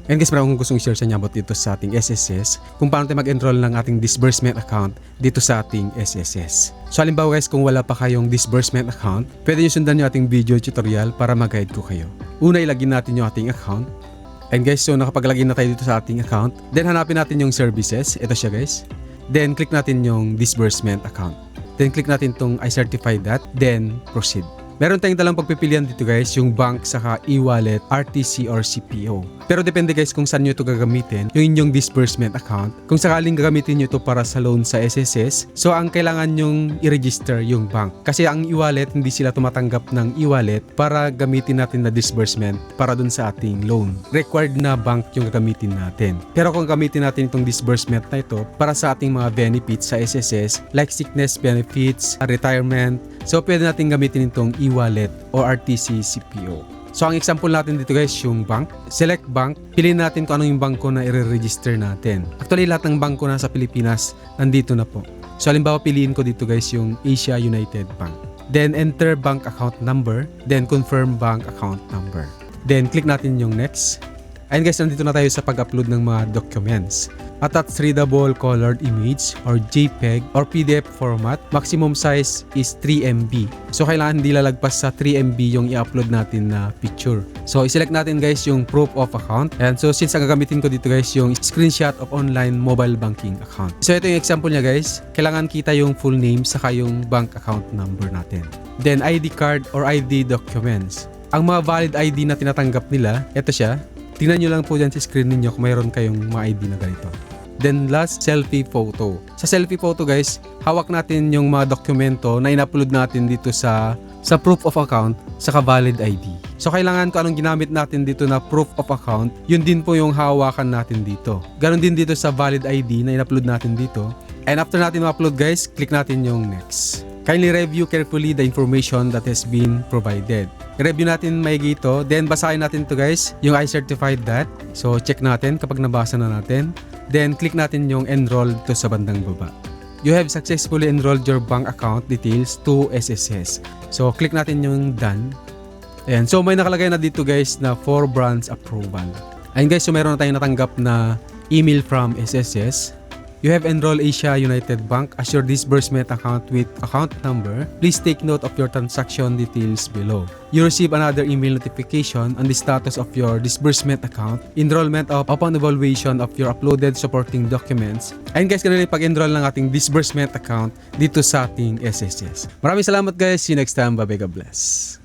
And guys, meron akong gustong i-share sa inyo about dito sa ating SSS, kung paano tayo mag-enroll ng ating disbursement account dito sa ating SSS. So halimbawa guys, kung wala pa kayong disbursement account, pwede nyo sundan yung ating video tutorial para mag-guide ko kayo. Una, ilagin natin yung ating account. And guys, so nakapaglagay na tayo dito sa ating account. Then hanapin natin yung services. Ito siya guys. Then click natin yung disbursement account. Then click natin tong I certify that. Then proceed. Meron tayong dalang pagpipilian dito guys, yung bank saka e-wallet, RTC or CPO. Pero depende guys kung saan nyo ito gagamitin, yung inyong disbursement account. Kung sakaling gagamitin nyo ito para sa loan sa SSS, so ang kailangan nyong i-register yung bank. Kasi ang e-wallet, hindi sila tumatanggap ng e-wallet para gamitin natin na disbursement para dun sa ating loan. Required na bank yung gagamitin natin. Pero kung gamitin natin itong disbursement na ito para sa ating mga benefits sa SSS, like sickness benefits, retirement, so pwede natin gamitin itong e-wallet o RTC CPO. So ang example natin dito guys, yung bank. Select bank, piliin natin kung ano yung bangko na i-register natin. Actually lahat ng bangko na sa Pilipinas nandito na po. So halimbawa piliin ko dito guys yung Asia United Bank. Then enter bank account number, then confirm bank account number. Then click natin yung next. Ayun guys, nandito na tayo sa pag-upload ng mga documents. Attach readable colored image or JPEG or PDF format. Maximum size is 3 MB. So kailangan hindi lalagpas sa 3 MB yung i-upload natin na picture. So i-select natin guys yung proof of account. And so since ang gagamitin ko dito guys yung screenshot of online mobile banking account. So ito yung example niya guys. Kailangan kita yung full name saka yung bank account number natin. Then ID card or ID documents. Ang mga valid ID na tinatanggap nila, ito siya. Tingnan nyo lang po dyan sa screen ninyo kung mayroon kayong mga ID na ganito. Then last, selfie photo. Sa selfie photo guys, hawak natin yung mga dokumento na in-upload natin dito sa proof of account saka valid ID. So kailangan ko anong ginamit natin dito na proof of account, yun din po yung hawakan natin dito. Ganon din dito sa valid ID na in-upload natin dito. And after natin ma-upload guys, click natin yung next. Kindly review carefully the information that has been provided. I-review natin maigi ito. Then basahin natin to guys, yung I certified that. So check natin kapag nabasa na natin. Then click natin yung enroll to sa bandang baba. You have successfully enrolled your bank account details to SSS. So click natin yung done. Ayan. So may nakalagay na dito guys na for branch approval. Ayan guys, so meron na tayong natanggap na email from SSS. You have enrolled Asia United Bank as your disbursement account with account number. Please take note of your transaction details below. You receive another email notification on the status of your disbursement account, enrollment upon evaluation of your uploaded supporting documents. Ayun guys, ganun yung pag-enroll ng ating disbursement account dito sa ating SSS. Maraming salamat guys. See you next time. Bye-bye. God bless.